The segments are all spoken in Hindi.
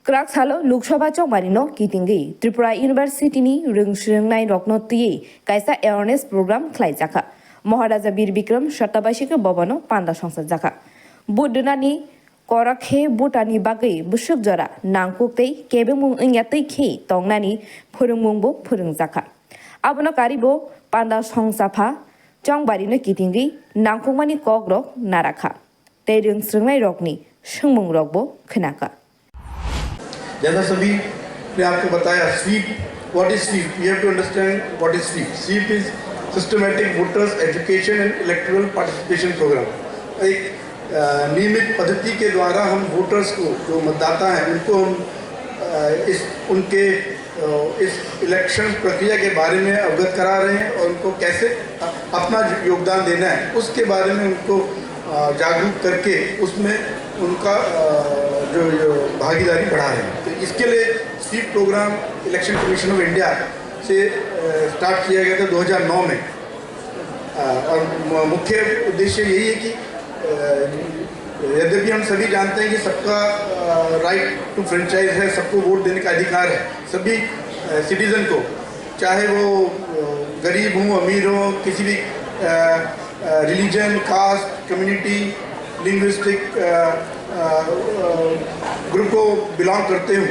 क्राकसालो लोकसभा चौमारिनो कीटिंगी त्रिपुरा यूनिवर्सिटी नि रोंनाय रकनो तुये कायसा अवेयरनेस प्रोग्राम खलाइजाखा महाराजा वीर विक्रम शताबाशिके भवनो पान्दा संसद जाखा बुद्धनानि कराखे बुटानि बागै बुसुक जरा नांकुक्तै केबेमुं इंयातै खे तंगनानि फोरोंमुंबो फोरोंजाखा आबनो कारिबो पान्दा संसाफा चौबारिनो कीटिंगी नांकुकमानि कग्रक नाराखा तै रोंनाय रकनि सोंमुं रकबो खोनाका। जैसा सभी ने आपको बताया, SVEEP, what is SVEEP? We have to understand what is SVEEP. SVEEP is systematic voters education and electoral participation programme. एक नियमित पद्धति के द्वारा हम वोटर्स को, जो मतदाता हैं, उनको हम इस इलेक्शन प्रक्रिया के बारे में अवगत करा रहे हैं और उनको कैसे अपना योगदान देना है उसके बारे में उनको जागरूक करके उसमें उनका जो भागीदारी बढ़ा रहे हैं. तो इसके लिए SVEEP programme election commission of India से स्टार्ट किया गया था 2009 में. और मुख्य उद्देश्य यही है कि यद्यपि हम सभी जानते हैं कि सबका राइट टू फ्रेंचाइज है, सबको वोट देने का अधिकार है, सभी सिटीज़न को, चाहे वो गरीब हों, अमीर हों, किसी भी religion, caste, community, linguistic group को बिलोंग करते हों,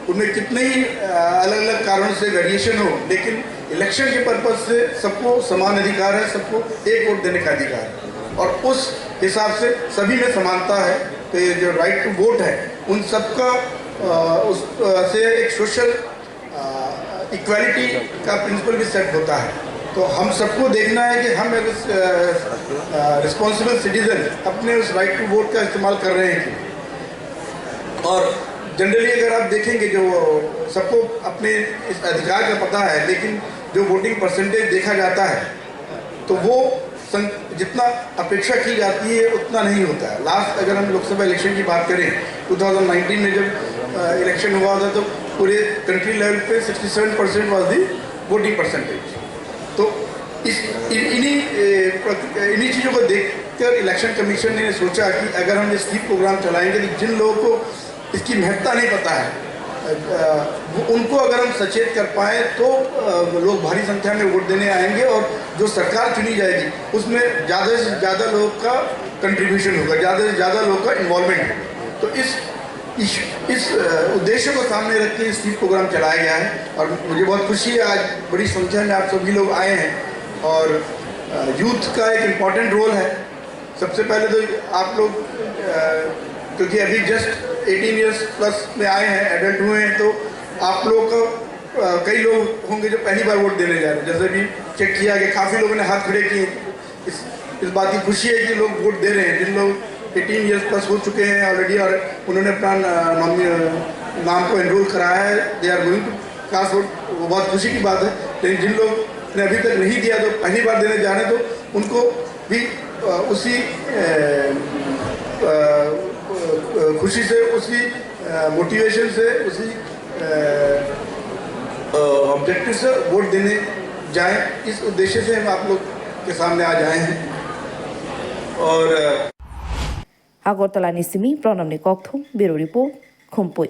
उनमें कितने ही अलग अलग कारणों से वेरिएशन हो, लेकिन इलेक्शन के पर्पज़ से सबको समान अधिकार है, सबको एक वोट देने का अधिकार है और उस हिसाब से सभी में समानता है. तो ये जो राइट टू वोट है उन सबका उस से एक सोशल इक्वालिटी का प्रिंसिपल भी सेट होता है. तो हम सबको देखना है कि हम रिस्पॉन्सिबल सिटीजन अपने उस राइट टू वोट का इस्तेमाल कर रहे हैं. और जनरली अगर आप देखेंगे, जो सबको अपने इस अधिकार का पता है, लेकिन जो वोटिंग परसेंटेज देखा जाता है तो वो जितना अपेक्षा की जाती है उतना नहीं होता है. लास्ट अगर हम लोकसभा इलेक्शन की बात करें, 2019 में जब इलेक्शन हुआ था तो पूरे कंट्री लेवल पे 67% वॉज दी वोटिंग परसेंटेज. तो इन्हीं चीज़ों को देखकर इलेक्शन कमीशन ने सोचा कि अगर हम ये स्वीप प्रोग्राम चलाएंगे तो जिन लोगों को इसकी महत्ता नहीं पता है उनको अगर हम सचेत कर पाएँ तो लोग भारी संख्या में वोट देने आएंगे और जो सरकार चुनी जाएगी उसमें ज़्यादा से ज़्यादा लोगों का कंट्रीब्यूशन होगा, ज़्यादा से ज़्यादा लोगों का इन्वॉल्वमेंट होगा. तो इस उद्देश्य को सामने रख के स्वीप प्रोग्राम चलाया गया है और मुझे बहुत खुशी है आज बड़ी संख्या में आप सभी लोग आए हैं. और यूथ का एक इम्पॉर्टेंट रोल है. सबसे पहले तो आप लोग क्योंकि अभी जस्ट 18 ईयर्स प्लस में आए हैं, एडल्ट हुए हैं, तो आप लोग का कई लोग होंगे जो पहली बार वोट देने जा रहे हैं. जैसे भी चेक किया कि काफ़ी लोगों ने हाथ खड़े किए. इस बात की खुशी है कि लोग वोट दे रहे हैं. जिन लोग 18 ईयर्स प्लस हो चुके हैं ऑलरेडी और उन्होंने अपना नाम को एनरोल कराया है, they are going to cast vote, वो बहुत खुशी की बात है. लेकिन जिन लोग ने अभी तक नहीं दिया तो पहली बार देने जा रहे हैं तो उनको भी उसी खुशी से, उसी मोटिवेशन से, उसी ऑब्जेक्टिव से वोट देने जाएं. इस उद्देश्य से हम आप लोग के सामने आज आए हैं. और Agortala Nisimi, Pronam Nikokthum, Biro Report, Kumpui.